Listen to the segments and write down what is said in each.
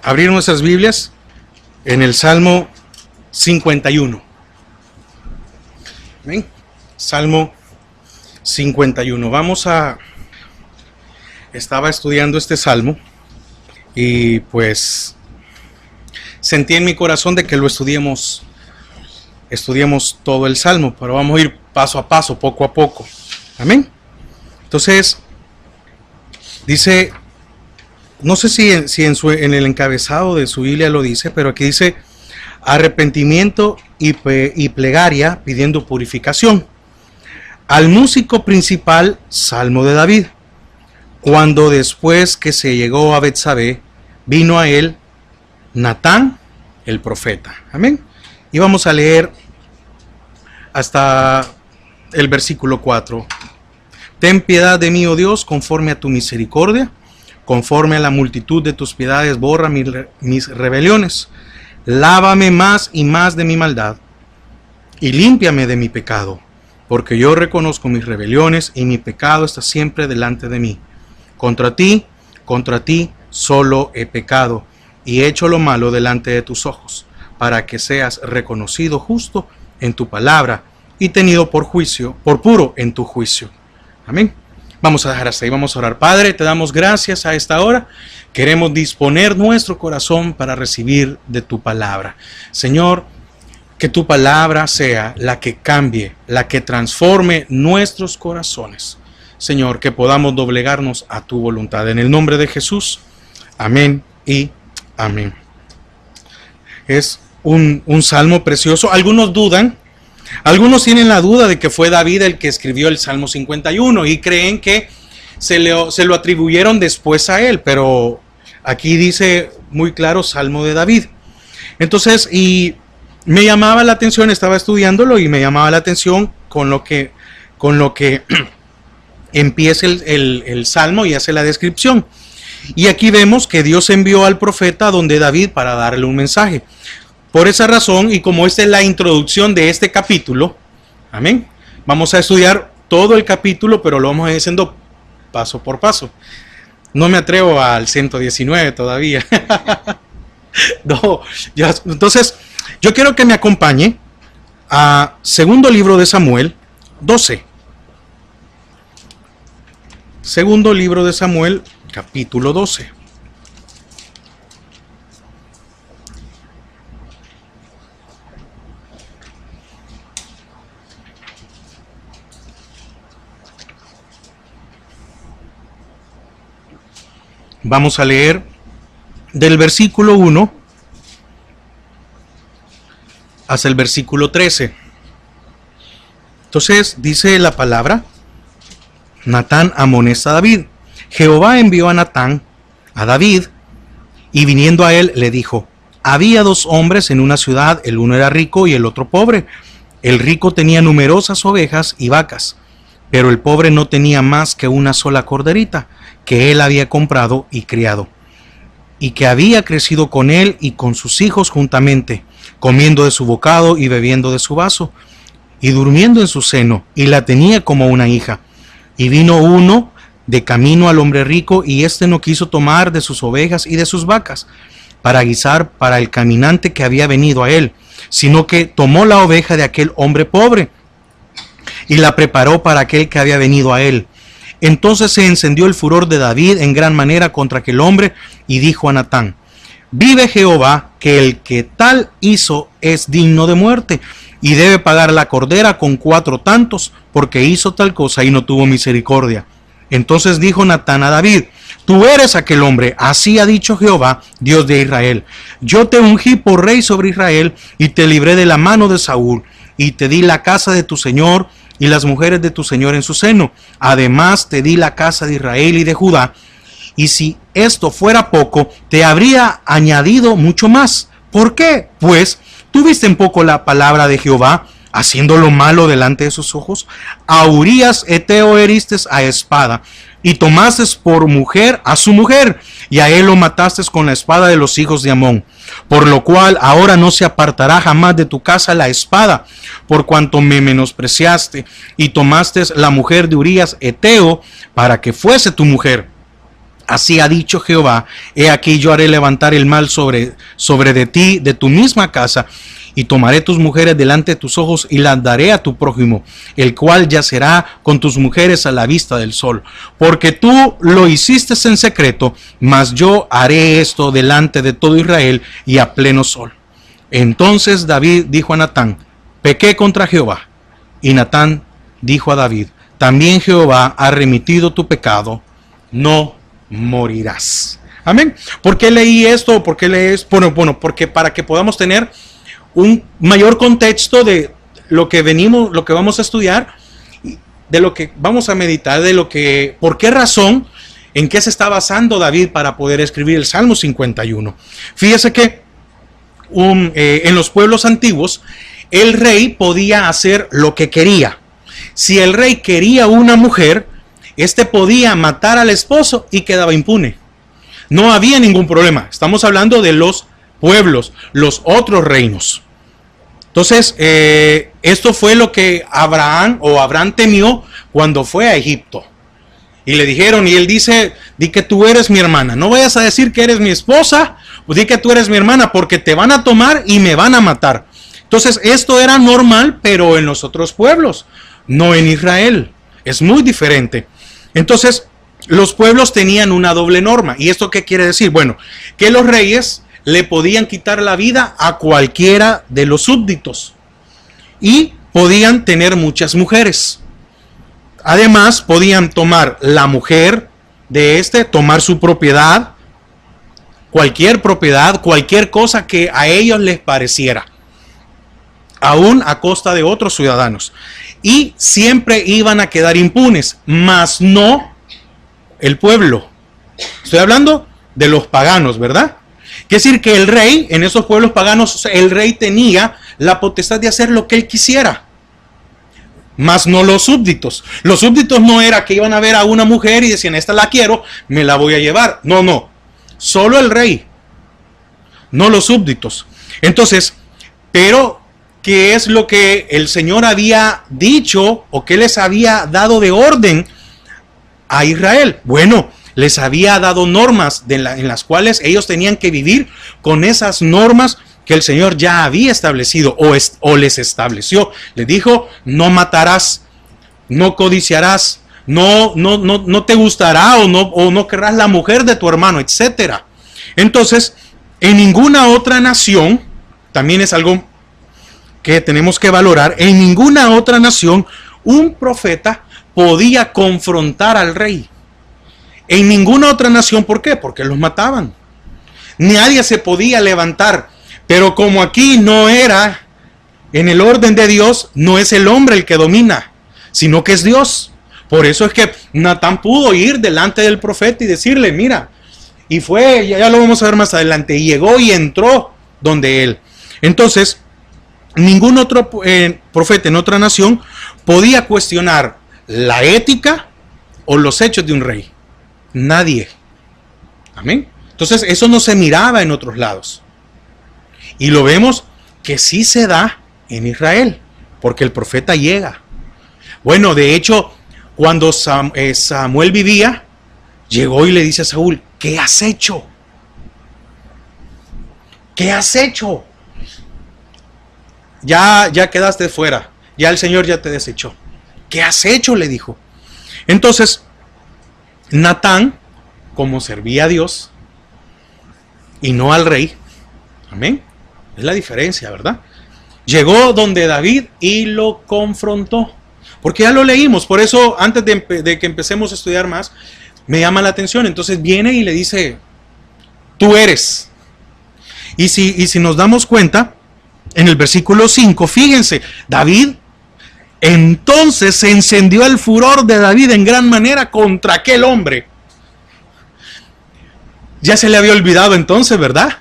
abrir nuestras Biblias en el Salmo 51. ¿Ven? Salmo 51. Estaba estudiando este salmo y pues sentí en mi corazón de que lo estudiemos todo el salmo, pero vamos a ir paso a paso, poco a poco. Amén. Entonces, dice, no sé si en el encabezado de su Biblia lo dice, pero aquí dice arrepentimiento y plegaria pidiendo purificación. Al músico principal, Salmo de David. Cuando después que se llegó a Betsabé, vino a él Natán, el profeta. Amén. Y vamos a leer hasta el versículo 4. Ten piedad de mí, oh Dios, conforme a tu misericordia, conforme a la multitud de tus piedades, borra mis rebeliones. Lávame más y más de mi maldad, y límpiame de mi pecado, porque yo reconozco mis rebeliones, y mi pecado está siempre delante de mí. Contra ti solo he pecado, y he hecho lo malo delante de tus ojos, para que seas reconocido justo en tu palabra, y tenido por puro en tu juicio. Amén. Vamos a dejar hasta ahí, vamos a orar. Padre, te damos gracias a esta hora. Queremos disponer nuestro corazón para recibir de tu palabra. Señor, que tu palabra sea la que cambie, la que transforme nuestros corazones. Señor, que podamos doblegarnos a tu voluntad. En el nombre de Jesús, amén y amén. Es un salmo precioso. Algunos tienen la duda de que fue David el que escribió el Salmo 51 y creen que se lo atribuyeron después a él, pero aquí dice muy claro Salmo de David. Entonces, y me llamaba la atención, estaba estudiándolo y me llamaba la atención con lo que empieza el Salmo y hace la descripción. Y aquí vemos que Dios envió al profeta donde David para darle un mensaje. Por esa razón, y como esta es la introducción de este capítulo, amén, vamos a estudiar todo el capítulo, pero lo vamos a ir haciendo paso por paso. No me atrevo al 119 todavía. No, entonces, yo quiero que me acompañe a segundo libro de Samuel 12. Segundo libro de Samuel, capítulo 12. Vamos a leer del versículo 1 hasta el versículo 13. Entonces dice la palabra: Natán amonesta a David. Jehová envió a Natán a David, y viniendo a él le dijo: había dos hombres en una ciudad, el uno era rico y el otro pobre. El rico tenía numerosas ovejas y vacas, pero el pobre no tenía más que una sola corderita, que él había comprado y criado, y que había crecido con él y con sus hijos juntamente, comiendo de su bocado y bebiendo de su vaso, y durmiendo en su seno, y la tenía como una hija. Y vino uno de camino al hombre rico, y éste no quiso tomar de sus ovejas y de sus vacas, para guisar para el caminante que había venido a él, sino que tomó la oveja de aquel hombre pobre, y la preparó para aquel que había venido a él. Entonces se encendió el furor de David en gran manera contra aquel hombre, y dijo a Natán: vive Jehová, que el que tal hizo es digno de muerte, y debe pagar la cordera con 4 tantos, porque hizo tal cosa y no tuvo misericordia. Entonces dijo Natán a David: tú eres aquel hombre, así ha dicho Jehová, Dios de Israel. Yo te ungí por rey sobre Israel, y te libré de la mano de Saúl, y te di la casa de tu señor y las mujeres de tu señor en su seno. Además te di la casa de Israel y de Judá, y si esto fuera poco, te habría añadido mucho más. ¿Por qué? Pues tuviste en poco la palabra de Jehová, haciendo lo malo delante de sus ojos. A Urías Eteo heriste a espada, y tomaste por mujer a su mujer, y a él lo mataste con la espada de los hijos de Amón. Por lo cual ahora no se apartará jamás de tu casa la espada, por cuanto me menospreciaste, y tomaste la mujer de Urías Eteo para que fuese tu mujer. Así ha dicho Jehová, he aquí yo haré levantar el mal sobre de ti, de tu misma casa, y tomaré tus mujeres delante de tus ojos y las daré a tu prójimo, el cual yacerá con tus mujeres a la vista del sol. Porque tú lo hiciste en secreto, mas yo haré esto delante de todo Israel y a pleno sol. Entonces David dijo a Natán, pequé contra Jehová. Y Natán dijo a David, también Jehová ha remitido tu pecado, no morirás. Amén. ¿Por qué leí esto? ¿Por qué lees? Bueno, porque para que podamos tener un mayor contexto de lo que vamos a estudiar, de lo que vamos a meditar, por qué razón, en qué se está basando David para poder escribir el Salmo 51. Fíjese que en los pueblos antiguos, el rey podía hacer lo que quería. Si el rey quería una mujer, podía matar al esposo y quedaba impune. No había ningún problema. Estamos hablando de los pueblos, los otros reinos. Entonces, esto fue lo que Abraham temió cuando fue a Egipto. Y le dijeron, y él dice, di que tú eres mi hermana. No vayas a decir que eres mi esposa, pues di que tú eres mi hermana, porque te van a tomar y me van a matar. Entonces, esto era normal, pero en los otros pueblos, no en Israel. Es muy diferente. Entonces, los pueblos tenían una doble norma. ¿Y esto qué quiere decir? Bueno, que los reyes le podían quitar la vida a cualquiera de los súbditos. Y podían tener muchas mujeres. Además, podían tomar la mujer de tomar su propiedad, cualquier cosa que a ellos les pareciera, aún a costa de otros ciudadanos. Y siempre iban a quedar impunes, mas no el pueblo. Estoy hablando de los paganos, ¿verdad? Quiere decir que el rey, en esos pueblos paganos, el rey tenía la potestad de hacer lo que él quisiera, mas no los súbditos. Los súbditos no era que iban a ver a una mujer y decían, esta la quiero, me la voy a llevar. No, solo el rey, no los súbditos. Entonces, pero ¿qué es lo que el Señor había dicho o qué les había dado de orden a Israel? Bueno, les había dado normas en las cuales ellos tenían que vivir con esas normas que el Señor ya había establecido o les estableció. Les dijo, no matarás, no codiciarás, no te gustará o no querrás la mujer de tu hermano, etc. Entonces, en ninguna otra nación, también es algo que tenemos que valorar, en ninguna otra nación un profeta podía confrontar al rey. En ninguna otra nación, ¿por qué? Porque los mataban. Nadie se podía levantar. Pero como aquí no era en el orden de Dios, no es el hombre el que domina, sino que es Dios. Por eso es que Natán pudo ir delante del profeta y decirle, mira, y fue, ya lo vamos a ver más adelante, y llegó y entró donde él. Entonces, ningún otro profeta en otra nación podía cuestionar la ética o los hechos de un rey. Nadie. Amén. Entonces, eso no se miraba en otros lados. Y lo vemos que sí se da en Israel, porque el profeta llega. Bueno, de hecho, cuando Samuel vivía, llegó y le dice a Saúl, ¿qué has hecho? ¿Qué has hecho? Ya quedaste fuera, ya el Señor ya te desechó. ¿Qué has hecho? Le dijo. Entonces, Natán, como servía a Dios y no al rey, amén, es la diferencia, ¿verdad? Llegó donde David y lo confrontó, porque ya lo leímos. Por eso, antes de que empecemos a estudiar más, me llama la atención. Entonces viene y le dice, tú eres. Y si nos damos cuenta, en el versículo 5, fíjense, David, entonces se encendió el furor de David en gran manera contra aquel hombre. Ya se le había olvidado entonces, ¿verdad?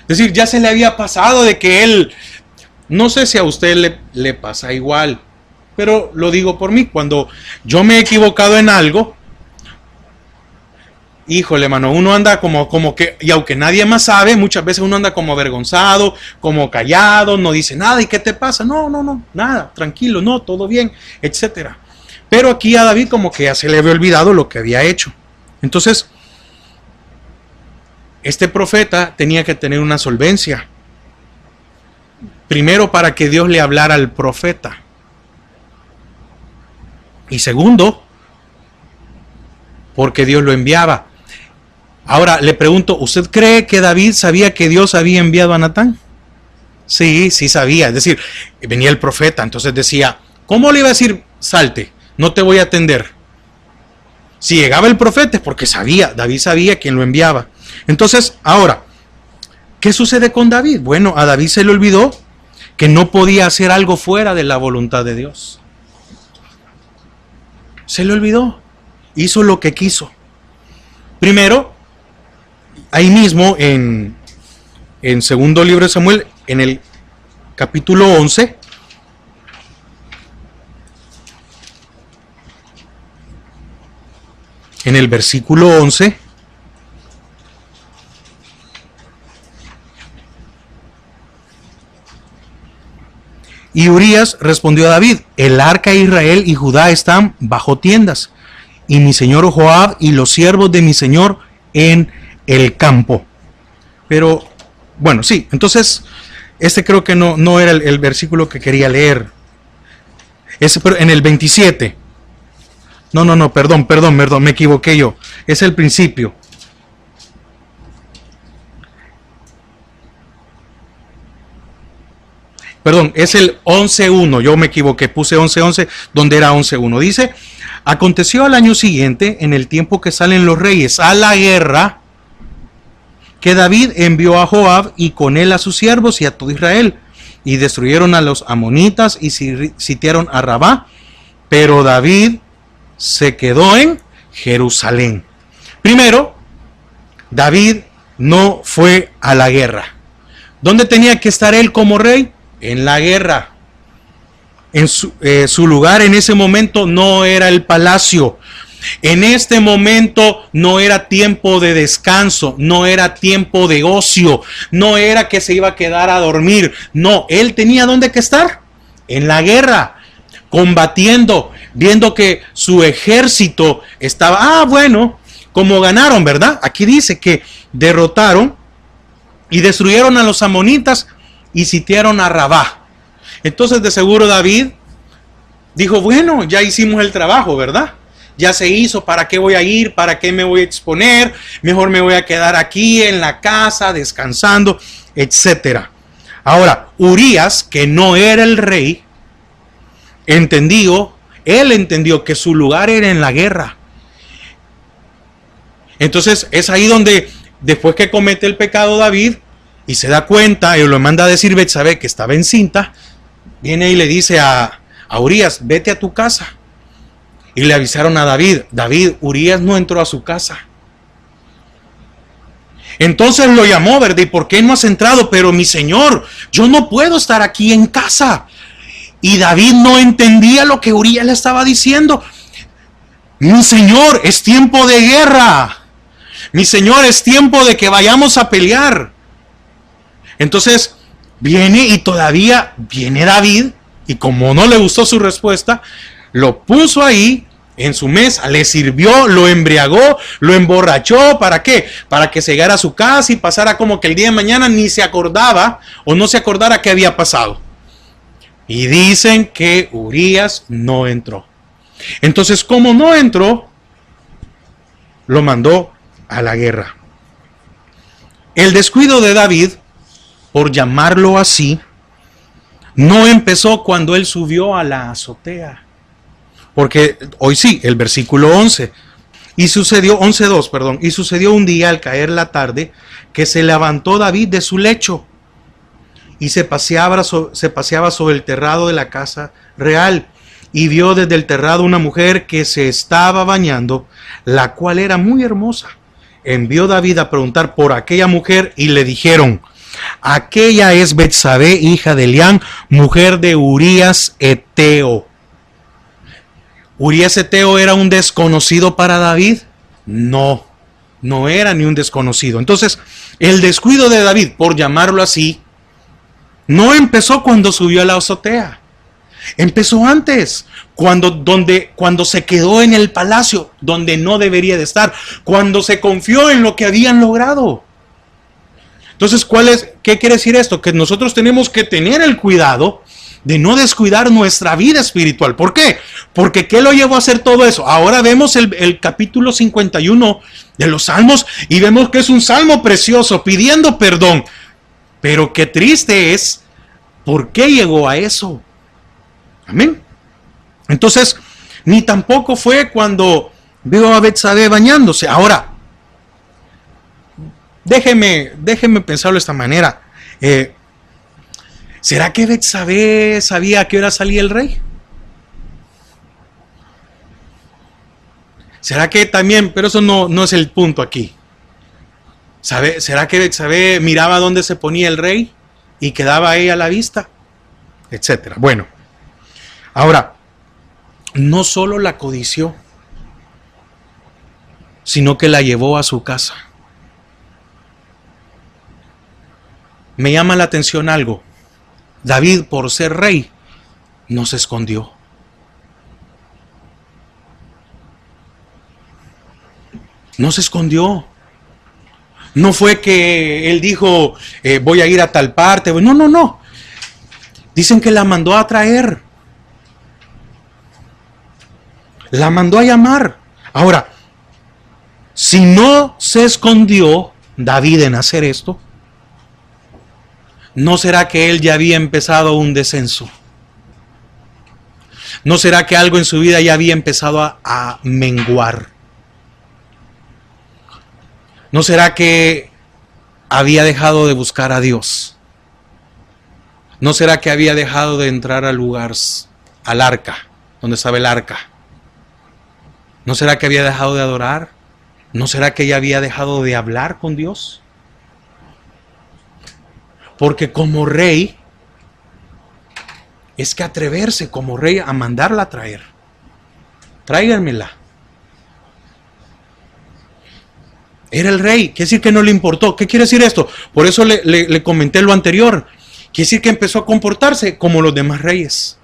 Es decir, ya se le había pasado de que él, no sé si a usted le pasa igual, pero lo digo por mí, cuando yo me he equivocado en algo, híjole, mano, uno anda como que, y aunque nadie más sabe, muchas veces uno anda como avergonzado, como callado, no dice nada. ¿Y qué te pasa? No, nada, tranquilo, no, todo bien, etcétera. Pero aquí a David como que ya se le había olvidado lo que había hecho. Entonces, este profeta tenía que tener una solvencia. Primero, para que Dios le hablara al profeta. Y segundo, porque Dios lo enviaba. Ahora le pregunto, ¿usted cree que David sabía que Dios había enviado a Natán? Sí, sí sabía. Es decir, venía el profeta, entonces decía, ¿cómo le iba a decir, salte, no te voy a atender? Si llegaba el profeta es porque sabía, David sabía quién lo enviaba. Entonces, ahora, ¿qué sucede con David? Bueno, a David se le olvidó que no podía hacer algo fuera de la voluntad de Dios. Se le olvidó. Hizo lo que quiso. Primero, ahí mismo en segundo libro de Samuel, en el capítulo 11, en el versículo 11, y Urías respondió a David, el arca de Israel y Judá están bajo tiendas, y mi señor Joab y los siervos de mi señor en el campo. Pero, bueno, sí, entonces, este creo que no era el versículo que quería leer. Pero en el 27. No, perdón, me equivoqué yo. Es el principio. Perdón, es el 11.1, yo me equivoqué, puse 11.11 donde era 11.1. Dice, aconteció al año siguiente, en el tiempo que salen los reyes a la guerra, que David envió a Joab y con él a sus siervos y a todo Israel, y destruyeron a los amonitas y sitiaron a Rabá, pero David se quedó en Jerusalén. Primero, David no fue a la guerra. ¿Dónde tenía que estar él como rey? En la guerra. En su lugar en ese momento no era el palacio. En este momento no era tiempo de descanso, no era tiempo de ocio, no era que se iba a quedar a dormir. No, él tenía dónde que estar, en la guerra, combatiendo, viendo que su ejército estaba, bueno, como ganaron, ¿verdad? Aquí dice que derrotaron y destruyeron a los amonitas y sitiaron a Rabá. Entonces de seguro David dijo, bueno, ya hicimos el trabajo, ¿verdad? Ya se hizo, ¿para qué voy a ir? ¿Para qué me voy a exponer? Mejor me voy a quedar aquí en la casa descansando, etcétera. Ahora, Urías, que no era el rey, él entendió que su lugar era en la guerra. Entonces es ahí donde, después que comete el pecado David, y se da cuenta, y lo manda a decir Betsabé que estaba encinta, viene y le dice a Urías, vete a tu casa. Y le avisaron a David, Urías no entró a su casa. Entonces lo llamó, ¿verdad? ¿Y por qué no has entrado? Pero mi señor, yo no puedo estar aquí en casa. Y David no entendía lo que Urías le estaba diciendo. Mi señor, es tiempo de guerra. Mi señor, es tiempo de que vayamos a pelear. Entonces viene y todavía viene David, y como no le gustó su respuesta, lo puso ahí en su mesa, le sirvió, lo embriagó, lo emborrachó. ¿Para qué? Para que se llegara a su casa y pasara como que el día de mañana ni se acordaba o no se acordara qué había pasado. Y dicen que Urías no entró. Entonces, como no entró, lo mandó a la guerra. El descuido de David, por llamarlo así, no empezó cuando él subió a la azotea. Porque hoy sí, el versículo 11. Y sucedió, 11:2, perdón. Y sucedió un día al caer la tarde que se levantó David de su lecho y se paseaba sobre el terrado de la casa real. Y vio desde el terrado una mujer que se estaba bañando, la cual era muy hermosa. Envió David a preguntar por aquella mujer y le dijeron, aquella es Betsabé, hija de Elián, mujer de Urías Eteo. ¿Urías Eteo era un desconocido para David? No era ni un desconocido. Entonces, el descuido de David, por llamarlo así, no empezó cuando subió a la azotea. Empezó antes, cuando se quedó en el palacio, donde no debería de estar, cuando se confió en lo que habían logrado. Entonces, ¿qué quiere decir esto? Que nosotros tenemos que tener el cuidado de no descuidar nuestra vida espiritual. ¿Por qué? Porque ¿qué lo llevó a hacer todo eso? Ahora vemos el capítulo 51 de los Salmos y vemos que es un salmo precioso pidiendo perdón. Pero qué triste es, ¿por qué llegó a eso? Amén. Entonces, ni tampoco fue cuando veo a Betsabé bañándose. Ahora, déjeme pensarlo de esta manera. ¿Será que Betsabé sabía a qué hora salía el rey? ¿Será que también, pero eso no es el punto aquí? ¿Será que Betsabé miraba dónde se ponía el rey y quedaba ahí a la vista? Etcétera. Bueno, ahora, no solo la codició, sino que la llevó a su casa. Me llama la atención algo. David, por ser rey, no se escondió. No se escondió. No fue que él dijo, voy a ir a tal parte. No. Dicen que la mandó a traer. La mandó a llamar. Ahora, si no se escondió David en hacer esto, ¿no será que él ya había empezado un descenso? ¿No será que algo en su vida ya había empezado a menguar? ¿No será que había dejado de buscar a Dios? ¿No será que había dejado de entrar al lugar, al arca, donde estaba el arca? ¿No será que había dejado de adorar? ¿No será que ya había dejado de hablar con Dios? Porque como rey, es que atreverse como rey a mandarla a traer. Tráiganmela. Era el rey, quiere decir que no le importó. ¿Qué quiere decir esto? Por eso le comenté lo anterior. Quiere decir que empezó a comportarse como los demás reyes.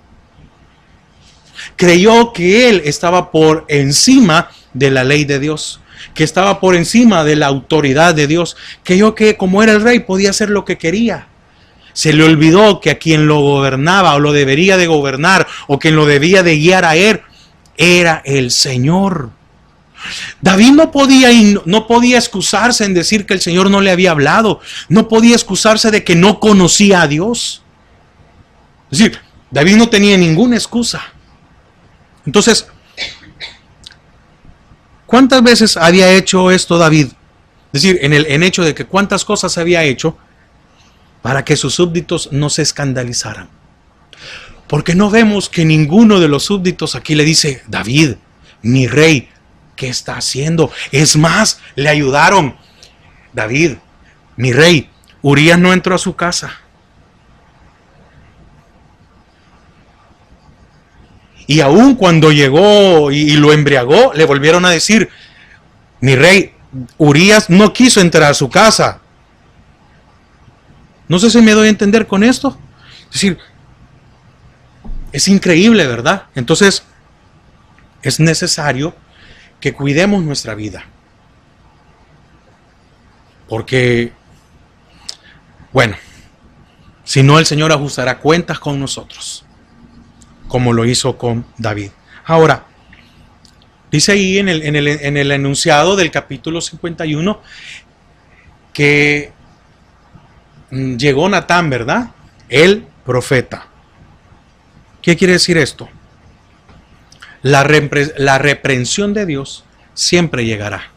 Creyó que él estaba por encima de la ley de Dios, que estaba por encima de la autoridad de Dios, creyó que como era el rey podía hacer lo que quería. Se le olvidó que a quien lo gobernaba o lo debería de gobernar o quien lo debía de guiar a él era el Señor. David no podía excusarse en decir que el Señor no le había hablado, no podía excusarse de que no conocía a Dios. Es decir, David no tenía ninguna excusa. Entonces, ¿cuántas veces había hecho esto David? Es decir, en hecho de que cuántas cosas había hecho para que sus súbditos no se escandalizaran. Porque no vemos que ninguno de los súbditos aquí le dice, David, mi rey, ¿qué está haciendo? Es más, le ayudaron. David, mi rey, Urías no entró a su casa. Y aún cuando llegó y lo embriagó, le volvieron a decir, mi rey, Urías no quiso entrar a su casa. No sé si me doy a entender con esto. Es decir, es increíble, ¿verdad? Entonces, es necesario que cuidemos nuestra vida. Porque, bueno, si no el Señor ajustará cuentas con nosotros, como lo hizo con David. Ahora, dice ahí en el enunciado del capítulo 51 que llegó Natán, ¿verdad? El profeta. ¿Qué quiere decir esto? La reprensión de Dios siempre llegará.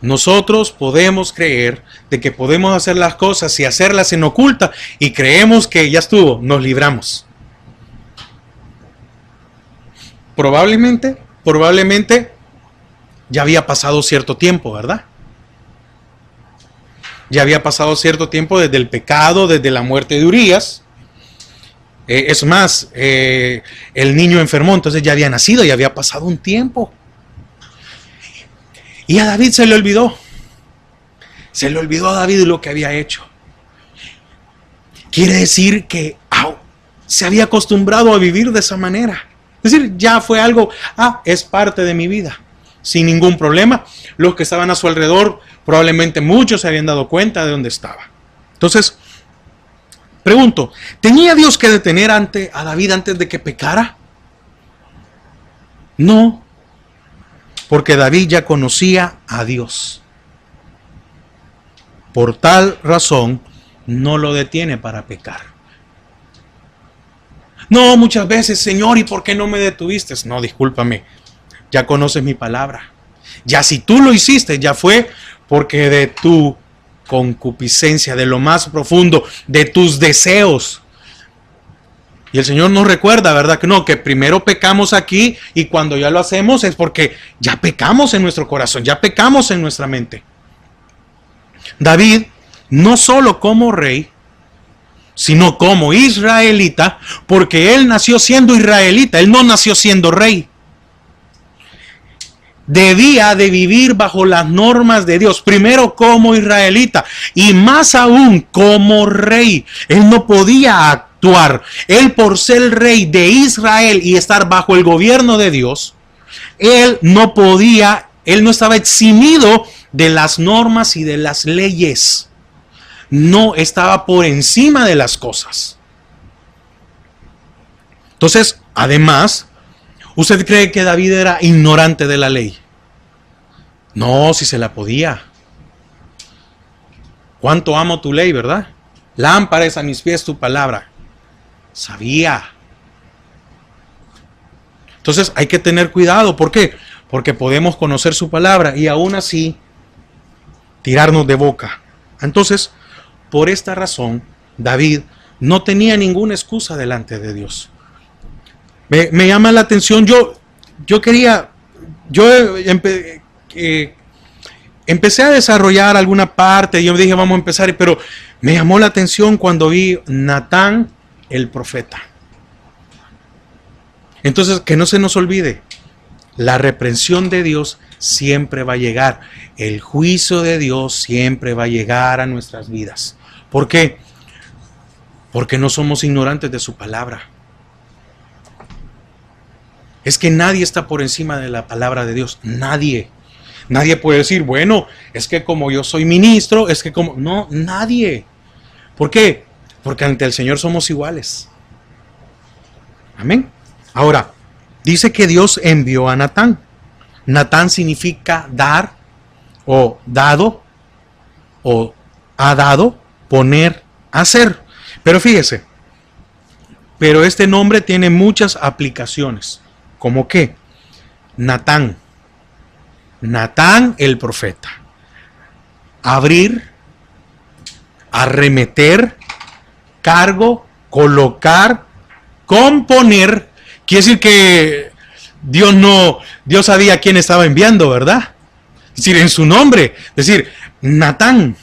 Nosotros podemos creer de que podemos hacer las cosas y hacerlas en oculta y creemos que ya estuvo, nos libramos. Probablemente ya había pasado cierto tiempo, ¿verdad? Ya había pasado cierto tiempo desde el pecado, desde la muerte de Urías. Es más, el niño enfermó, entonces ya había nacido, ya había pasado un tiempo. Y a David se le olvidó. Se le olvidó a David lo que había hecho. Quiere decir que se había acostumbrado a vivir de esa manera. Es decir, ya fue algo, es parte de mi vida. Sin ningún problema. Los que estaban a su alrededor Probablemente muchos se habían dado cuenta de dónde estaba. Entonces, pregunto, ¿tenía Dios que detener a David antes de que pecara? No, porque David ya conocía a Dios. Por tal razón, no lo detiene para pecar. No, muchas veces, Señor, ¿y por qué no me detuviste? No, discúlpame, ya conoces mi palabra. Ya si tú lo hiciste, ya fue porque de tu concupiscencia, de lo más profundo, de tus deseos. Y el Señor nos recuerda, ¿verdad? Que no, que primero pecamos aquí y cuando ya lo hacemos es porque ya pecamos en nuestro corazón, ya pecamos en nuestra mente. David, no solo como rey, sino como israelita, porque él nació siendo israelita, él no nació siendo rey. Debía de vivir bajo las normas de Dios, primero como israelita y más aún como rey. Él no podía actuar, él por ser rey de Israel y estar bajo el gobierno de Dios, él no podía, él no estaba eximido de las normas y de las leyes. No estaba por encima de las cosas. Entonces, además, ¿usted cree que David era ignorante de la ley? No, si se la podía. Cuánto amo tu ley, ¿verdad? Lámpara es a mis pies tu palabra. Sabía. Entonces hay que tener cuidado. ¿Por qué? Porque podemos conocer su palabra y aún así tirarnos de boca. Entonces, por esta razón, David no tenía ninguna excusa delante de Dios. Me llama la atención, empecé a desarrollar alguna parte, yo dije vamos a empezar, pero me llamó la atención cuando vi Natán el profeta. Entonces, que no se nos olvide, la reprensión de Dios siempre va a llegar, el juicio de Dios siempre va a llegar a nuestras vidas. ¿Por qué? Porque no somos ignorantes de su palabra. Es que nadie está por encima de la palabra de Dios. Nadie. Nadie puede decir, bueno, es que como yo soy ministro, es que como... No, nadie. ¿Por qué? Porque ante el Señor somos iguales. Amén. Ahora, dice que Dios envió a Natán. Natán significa dar, o dado, o ha dado, poner, hacer. Pero fíjese, pero este nombre tiene muchas aplicaciones. ¿Cómo qué? Natán. Natán el profeta. Abrir, arremeter, cargo, colocar, componer. Quiere decir que Dios sabía a quién estaba enviando, ¿verdad? Es decir, en su nombre. Es decir, Natán.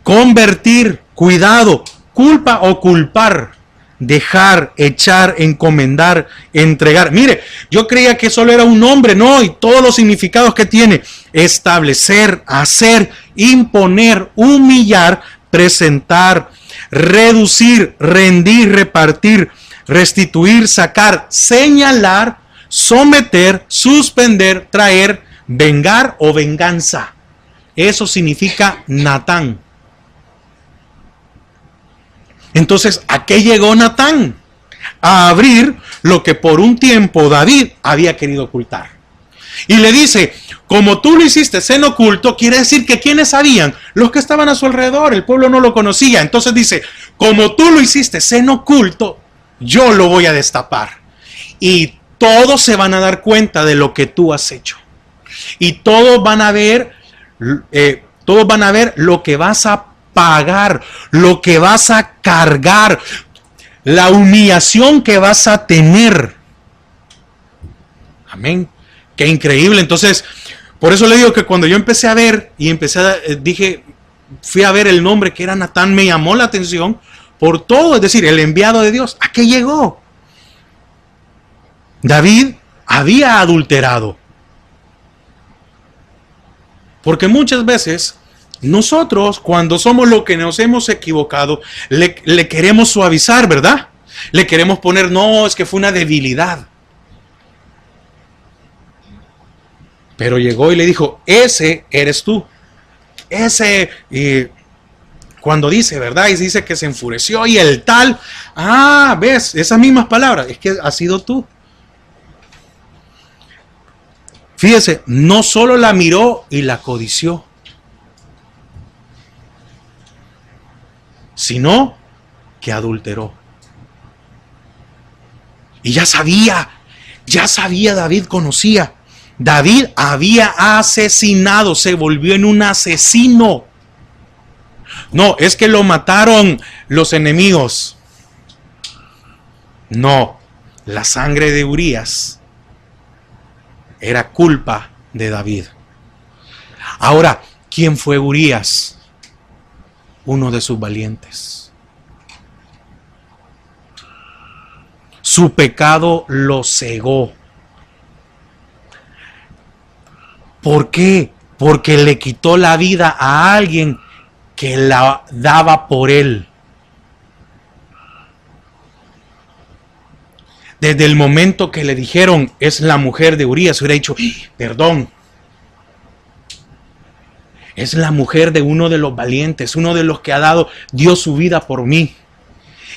Convertir, cuidado, culpa o culpar. Dejar, echar, encomendar, entregar. Mire, yo creía que solo era un nombre, no, y todos los significados que tiene. Establecer, hacer, imponer, humillar, presentar, reducir, rendir, repartir, restituir, sacar, señalar, someter, suspender, traer, vengar o venganza. Eso significa Natán. Entonces, ¿a qué llegó Natán? A abrir lo que por un tiempo David había querido ocultar. Y le dice, como tú lo hiciste en oculto, quiere decir que ¿quiénes sabían? Los que estaban a su alrededor, el pueblo no lo conocía. Entonces dice, como tú lo hiciste en oculto, yo lo voy a destapar. Y todos se van a dar cuenta de lo que tú has hecho. Y todos van a ver lo que vas a pagar, lo que vas a cargar, la humillación que vas a tener. Amén. Qué increíble. Entonces, por eso le digo que cuando yo empecé a ver y fui a ver el nombre que era Natán, me llamó la atención por todo, es decir, el enviado de Dios. ¿A qué llegó? David había adulterado. Porque muchas veces nosotros, cuando somos lo que nos hemos equivocado, le queremos suavizar, ¿verdad? Le queremos poner, no, es que fue una debilidad. Pero llegó y le dijo, ese eres tú. ese, cuando dice, ¿verdad? Y dice que se enfureció y el tal, ves, esas mismas palabras, es que has sido tú. Fíjese, no solo la miró y la codició, sino que adulteró. Y ya sabía, David conocía. David había asesinado, se volvió en un asesino. No, es que lo mataron los enemigos. No, la sangre de Urías era culpa de David. Ahora, ¿quién fue Urías? Uno de sus valientes. Su pecado lo cegó. ¿Por qué? Porque le quitó la vida a alguien que la daba por él. Desde el momento que le dijeron, es la mujer de Urías, hubiera dicho, perdón. Es la mujer de uno de los valientes, uno de los que dio su vida por mí,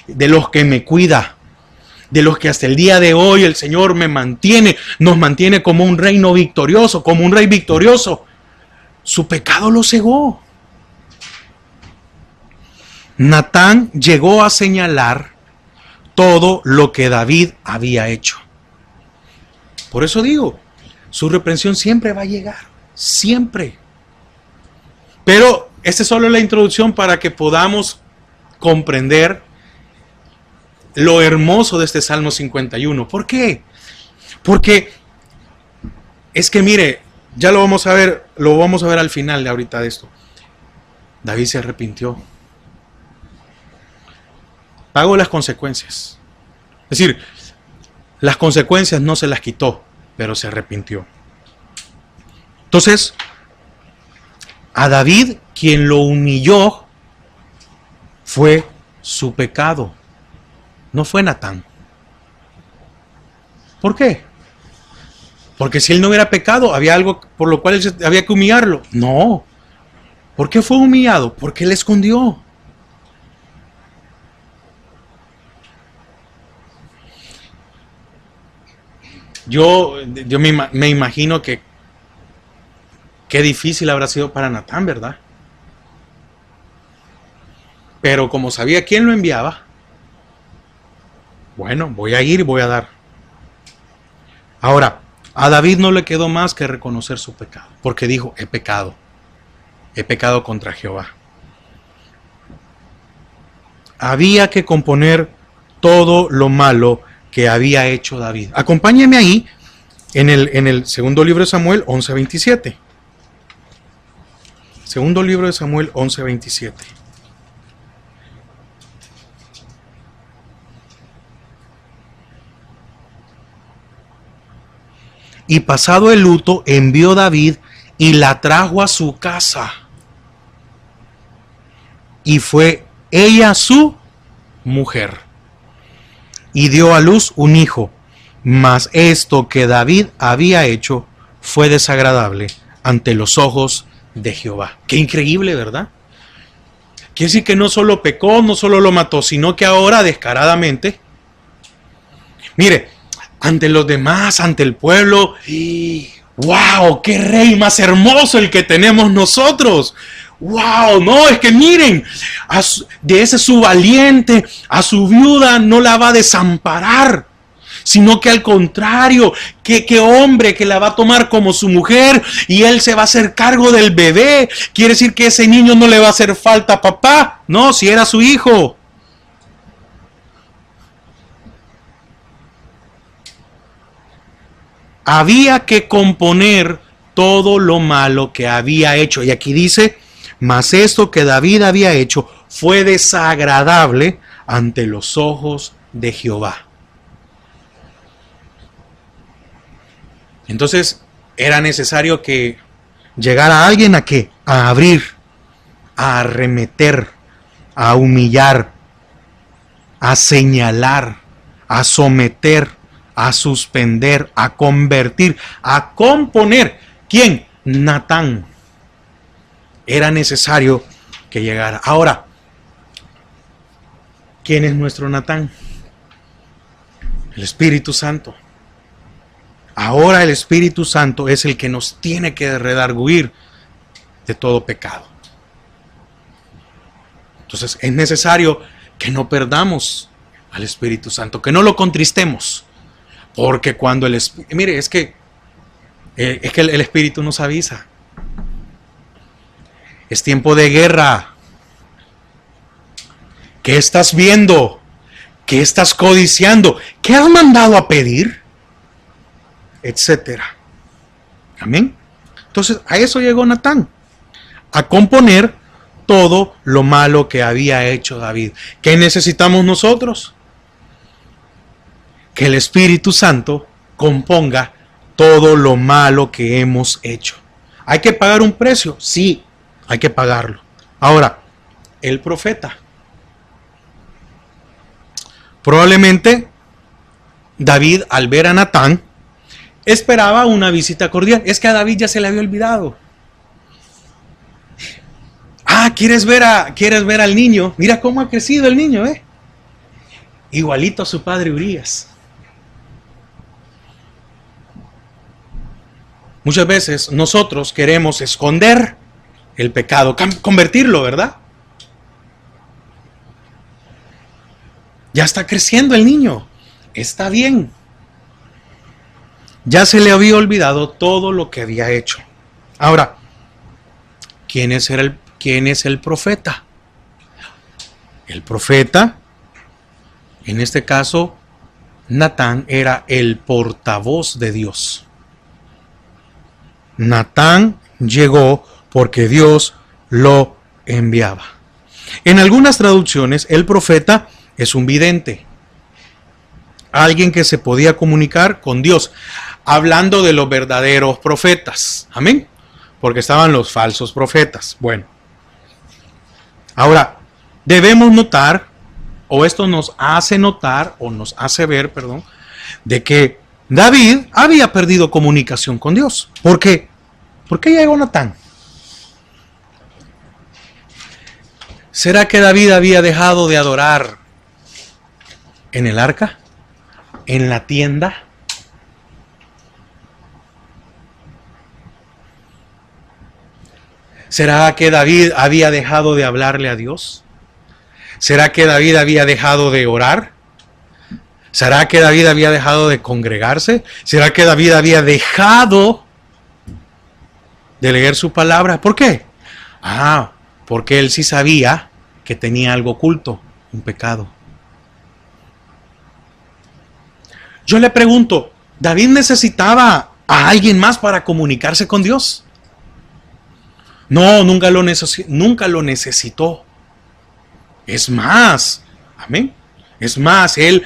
de los que me cuida, de los que hasta el día de hoy el Señor nos mantiene como un reino victorioso, como un rey victorioso. Su pecado lo cegó. Natán llegó a señalar todo lo que David había hecho. Por eso digo, su reprensión siempre va a llegar, siempre. Pero esta es solo la introducción para que podamos comprender lo hermoso de este Salmo 51. ¿Por qué? Porque es que mire, ya lo vamos a ver al final de ahorita de esto. David se arrepintió. Pagó las consecuencias. Es decir, las consecuencias no se las quitó, pero se arrepintió. Entonces, a David, quien lo humilló, fue su pecado. No fue Natán. ¿Por qué? Porque si él no hubiera pecado, había algo por lo cual había que humillarlo. No. ¿Por qué fue humillado? Porque él escondió. Yo me imagino que qué difícil habrá sido para Natán, ¿verdad? Pero como sabía quién lo enviaba, bueno, voy a ir y voy a dar. Ahora, a David no le quedó más que reconocer su pecado, porque dijo, he pecado contra Jehová. Había que componer todo lo malo que había hecho David. Acompáñeme ahí en el segundo libro de Samuel 11:27. Segundo libro de Samuel 11:27. Y pasado el luto, envió David y la trajo a su casa. Y fue ella su mujer. Y dio a luz un hijo. Mas esto que David había hecho fue desagradable ante los ojos de Jehová. Qué increíble, ¿verdad? Quiere decir que no solo pecó, no solo lo mató, sino que ahora descaradamente, mire, ante los demás, ante el pueblo, ¡wow! ¡Qué rey más hermoso el que tenemos nosotros! ¡Wow! No, es que miren, de ese su valiente, a su viuda no la va a desamparar, sino que al contrario, qué hombre que la va a tomar como su mujer y él se va a hacer cargo del bebé. Quiere decir que ese niño no le va a hacer falta a papá, no, si era su hijo. Había que componer todo lo malo que había hecho. Y aquí dice, mas esto que David había hecho fue desagradable ante los ojos de Jehová. Entonces, era necesario que llegara alguien ¿a qué? A abrir, a arremeter, a humillar, a señalar, a someter, a suspender, a convertir, a componer. ¿Quién? Natán. Era necesario que llegara. Ahora, ¿quién es nuestro Natán? El Espíritu Santo. Ahora el Espíritu Santo es el que nos tiene que redarguir de todo pecado. Entonces es necesario que no perdamos al Espíritu Santo, que no lo contristemos, porque cuando el Espíritu, mire, es que el Espíritu nos avisa. Es tiempo de guerra. ¿Qué estás viendo? ¿Qué estás codiciando? ¿Qué has mandado a pedir? Etcétera. Amén. Entonces a eso llegó Natán, a componer todo lo malo que había hecho David. ¿Qué necesitamos nosotros? Que el Espíritu Santo componga todo lo malo que hemos hecho. ¿Hay que pagar un precio? Sí, hay que pagarlo. Ahora, el profeta. Probablemente David, al ver a Natán, esperaba una visita cordial. Es que a David ya se le había olvidado. ¿Quieres ver al niño? Mira cómo ha crecido el niño, igualito a su padre Urías. Muchas veces nosotros queremos esconder el pecado, convertirlo, ¿verdad? Ya está creciendo el niño, está bien. Ya se le había olvidado todo lo que había hecho. Ahora, ¿quién es el profeta? El profeta, en este caso, Natán era el portavoz de Dios. Natán llegó porque Dios lo enviaba. En algunas traducciones, el profeta es un vidente, alguien que se podía comunicar con Dios, hablando de los verdaderos profetas. Amén. Porque estaban los falsos profetas. Bueno. Ahora, debemos notar, o esto nos hace notar, o nos hace ver, de que David había perdido comunicación con Dios. ¿Por qué? ¿Por qué llegó Natán? ¿Será que David había dejado de adorar en el arca? ¿En la tienda? ¿Será que David había dejado de hablarle a Dios? ¿Será que David había dejado de orar? ¿Será que David había dejado de congregarse? ¿Será que David había dejado de leer su palabra? ¿Por qué? Porque él sí sabía que tenía algo oculto, un pecado. Yo le pregunto, ¿David necesitaba a alguien más para comunicarse con Dios? No, nunca lo necesitó. Es más, amén. Es más, él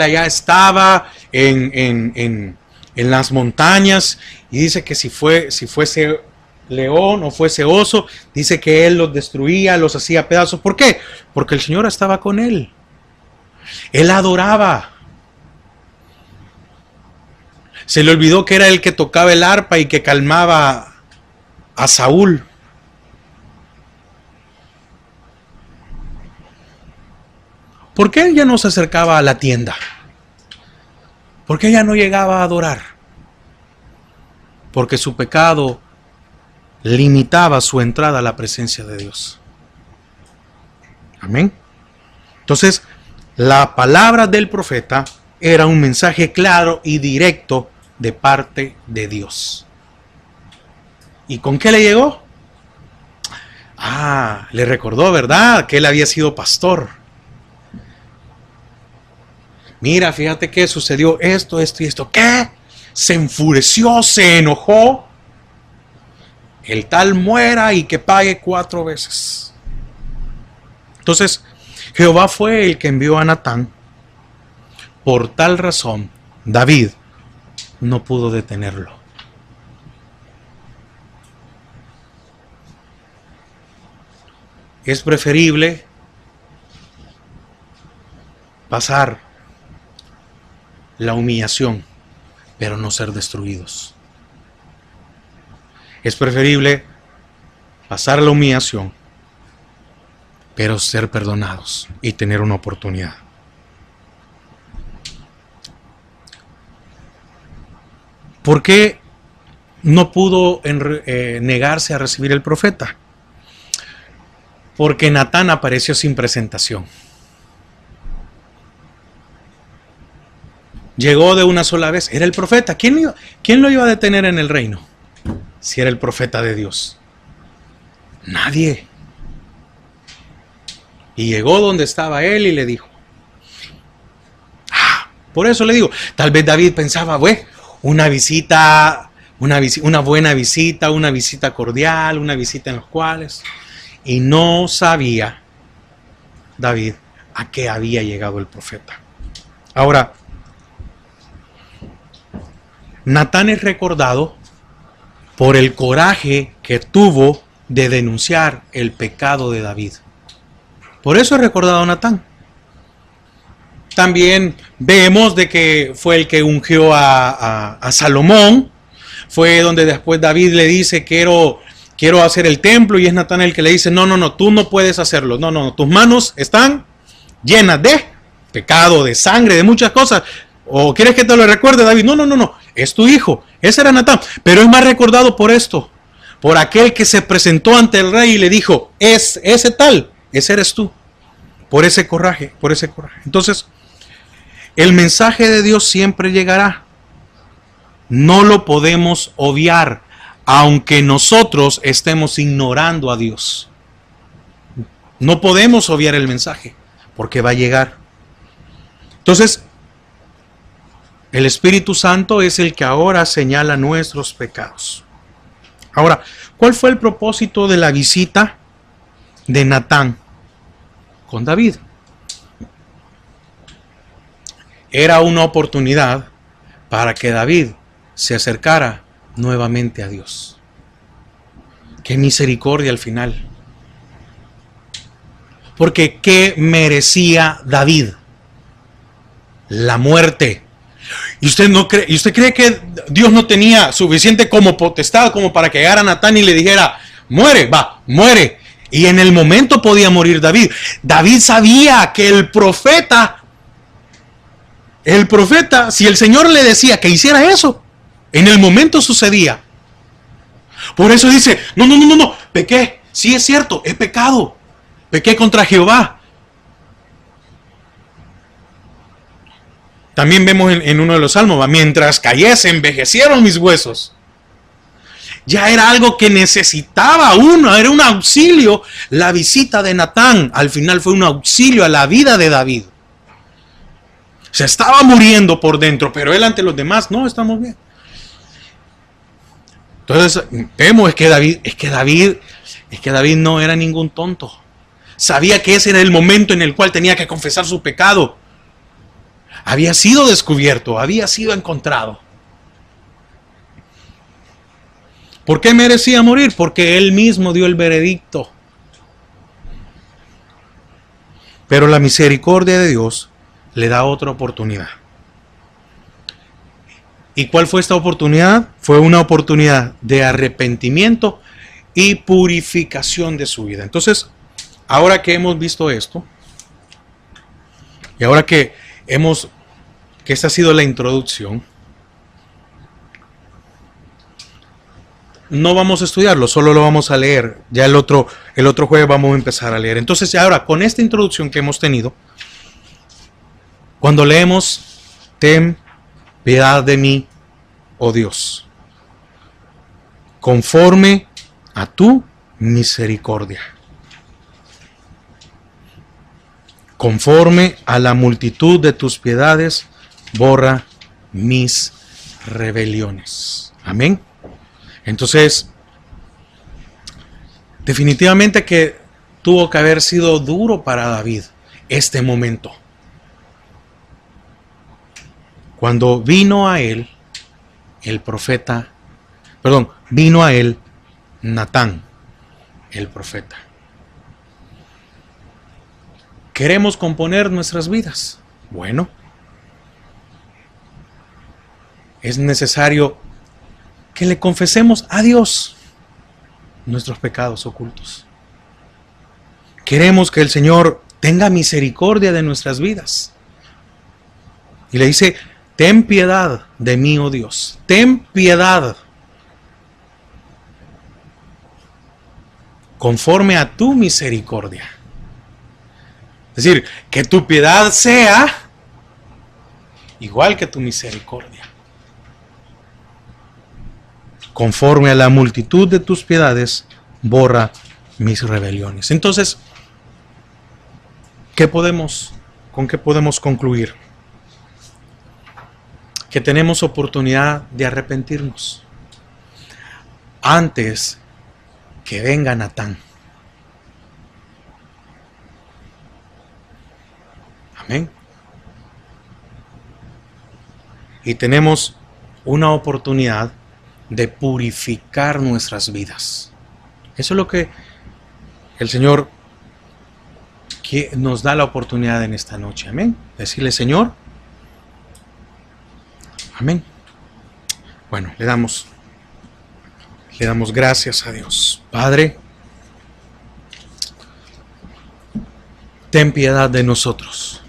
allá estaba en las montañas y dice que si fuese león o fuese oso, dice que él los destruía, los hacía pedazos. ¿Por qué? Porque el Señor estaba con él. Él adoraba. Se le olvidó que era el que tocaba el arpa y que calmaba a Saúl. ¿Por qué él ya no se acercaba a la tienda? ¿Por qué ya no llegaba a adorar? Porque su pecado limitaba su entrada a la presencia de Dios. Amén. Entonces, la palabra del profeta era un mensaje claro y directo de parte de Dios. ¿Y con qué le llegó? Le recordó, ¿verdad? Que él había sido pastor. Mira, fíjate que sucedió esto y esto. ¿Qué? Se enfureció, se enojó. El tal muera y que pague 4 veces. Entonces, Jehová fue el que envió a Natán. Por tal razón, David no pudo detenerlo. Es preferible pasar la humillación, pero no ser destruidos. Es preferible pasar la humillación, pero ser perdonados y tener una oportunidad. ¿Por qué no pudo negarse a recibir el profeta? Porque Natán apareció sin presentación. Llegó de una sola vez. Era el profeta. ¿Quién lo iba a detener en el reino? Si era el profeta de Dios. Nadie. Y llegó donde estaba él y le dijo. Por eso le digo, tal vez David pensaba, una visita, una buena visita, una visita cordial, una visita en los cuales. Y no sabía David a qué había llegado el profeta. Ahora, Natán es recordado por el coraje que tuvo de denunciar el pecado de David. Por eso es recordado Natán. También vemos de que fue el que ungió a Salomón. Fue donde después David le dice, quiero hacer el templo, y es Natán el que le dice, no, tú no puedes hacerlo. No, tus manos están llenas de pecado, de sangre, de muchas cosas. ¿O quieres que te lo recuerde, David? No, es tu hijo. Ese era Natán. Pero es más recordado por esto, por aquel que se presentó ante el rey y le dijo, ese eres tú. Por ese coraje. Entonces, el mensaje de Dios siempre llegará. No lo podemos obviar, aunque nosotros estemos ignorando a Dios. No podemos obviar el mensaje, porque va a llegar. Entonces, el Espíritu Santo es el que ahora señala nuestros pecados. Ahora, ¿cuál fue el propósito de la visita de Natán con David? Era una oportunidad para que David se acercara nuevamente a Dios. ¡Qué misericordia al final! Porque ¿qué merecía David? La muerte. ¿Y usted cree que Dios no tenía suficiente como potestad como para que llegara Natán y le dijera, muere? Y en el momento podía morir David. David sabía que el profeta, si el Señor le decía que hiciera eso, en el momento sucedía. Por eso dice, no, pequé. Sí, es cierto, es pecado. Pequé contra Jehová. También vemos en uno de los salmos, mientras cayese, envejecieron mis huesos. Ya era algo que necesitaba era un auxilio. La visita de Natán al final fue un auxilio a la vida de David. Se estaba muriendo por dentro, pero él ante los demás, no, estamos bien. Entonces vemos que David no era ningún tonto. Sabía que ese era el momento en el cual tenía que confesar su pecado. Había sido descubierto, había sido encontrado. ¿Por qué merecía morir? Porque él mismo dio el veredicto. Pero la misericordia de Dios le da otra oportunidad. ¿Y cuál fue esta oportunidad? Fue una oportunidad de arrepentimiento y purificación de su vida. Entonces, ahora que hemos visto esto, y ahora que esta ha sido la introducción, no vamos a estudiarlo, solo lo vamos a leer. Ya el otro jueves vamos a empezar a leer. Entonces, ahora con esta introducción que hemos tenido, cuando leemos, ten piedad de mí, oh Dios, conforme a tu misericordia, conforme a la multitud de tus piedades, borra mis rebeliones. Amén. Entonces, definitivamente que tuvo que haber sido duro para David este momento. Cuando vino a él Natán, el profeta. ¿Queremos componer nuestras vidas? Bueno, es necesario que le confesemos a Dios nuestros pecados ocultos. Queremos que el Señor tenga misericordia de nuestras vidas. Y le dice, ten piedad de mí, oh Dios, ten piedad. Conforme a tu misericordia. Es decir, que tu piedad sea igual que tu misericordia. Conforme a la multitud de tus piedades, borra mis rebeliones. Entonces, ¿con qué podemos concluir? Que tenemos oportunidad de arrepentirnos antes que venga Natán. Amén. Y tenemos una oportunidad de purificar nuestras vidas. Eso es lo que el Señor nos da la oportunidad en esta noche. Amén. Decirle, Señor, amén. Bueno, le damos gracias a Dios. Padre, ten piedad de nosotros.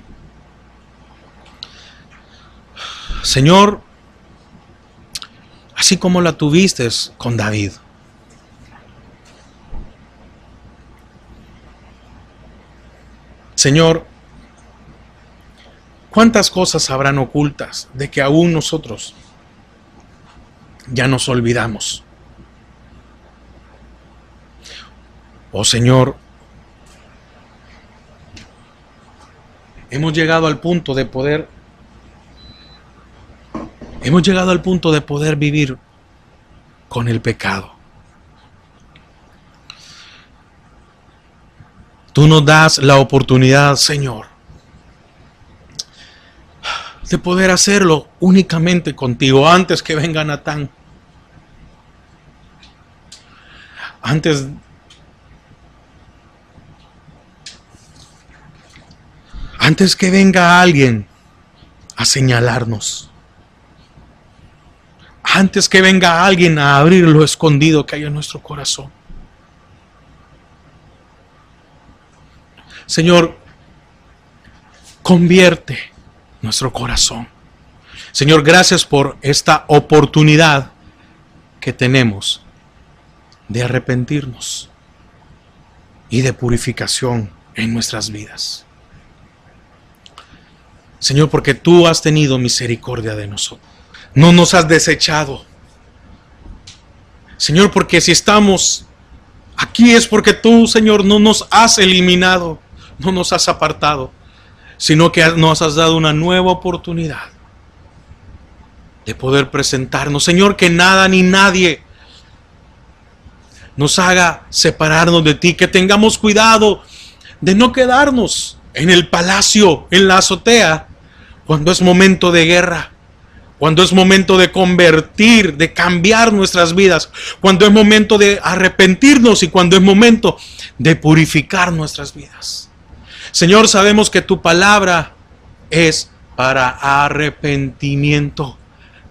Señor, así como la tuviste con David. Señor, ¿cuántas cosas habrán ocultas de que aún nosotros ya nos olvidamos? Oh Señor, hemos llegado al punto de poder vivir con el pecado. Tú nos das la oportunidad, Señor, de poder hacerlo únicamente contigo antes que venga Natán. Antes que venga alguien a señalarnos. Antes que venga alguien a abrir lo escondido que hay en nuestro corazón. Señor, convierte nuestro corazón. Señor, gracias por esta oportunidad que tenemos de arrepentirnos y de purificación en nuestras vidas. Señor, porque tú has tenido misericordia de nosotros. No nos has desechado. Señor, porque si estamos aquí es porque tú, Señor, no nos has eliminado, no nos has apartado, sino que nos has dado una nueva oportunidad de poder presentarnos. Señor, que nada ni nadie nos haga separarnos de ti, que tengamos cuidado de no quedarnos en el palacio, en la azotea, cuando es momento de guerra, cuando es momento de convertir, de cambiar nuestras vidas, cuando es momento de arrepentirnos y cuando es momento de purificar nuestras vidas. Señor, sabemos que tu palabra es para arrepentimiento,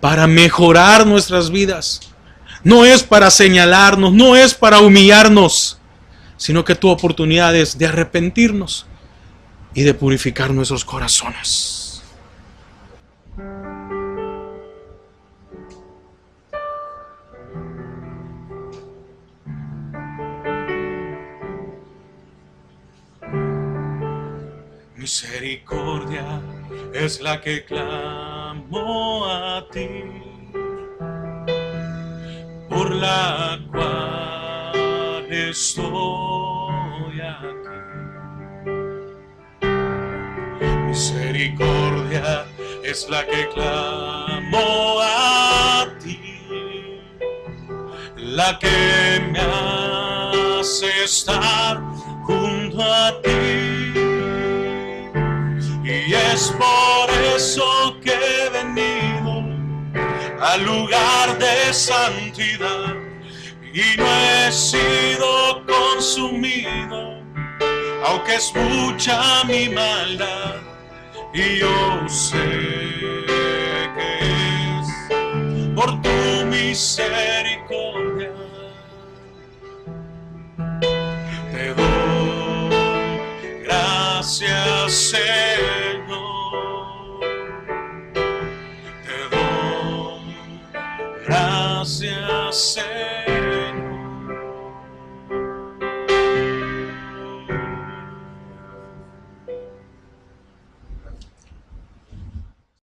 para mejorar nuestras vidas. No es para señalarnos, no es para humillarnos, sino que tu oportunidad es de arrepentirnos y de purificar nuestros corazones. Misericordia es la que clamo a ti, por la cual estoy aquí. Misericordia es la que clamo a ti, la que me hace estar junto a ti. Y es por eso que he venido al lugar de santidad y no he sido consumido, aunque es mucha mi maldad. Y yo sé que es por tu misericordia. gracias, Señor. Te doy gracias, Señor.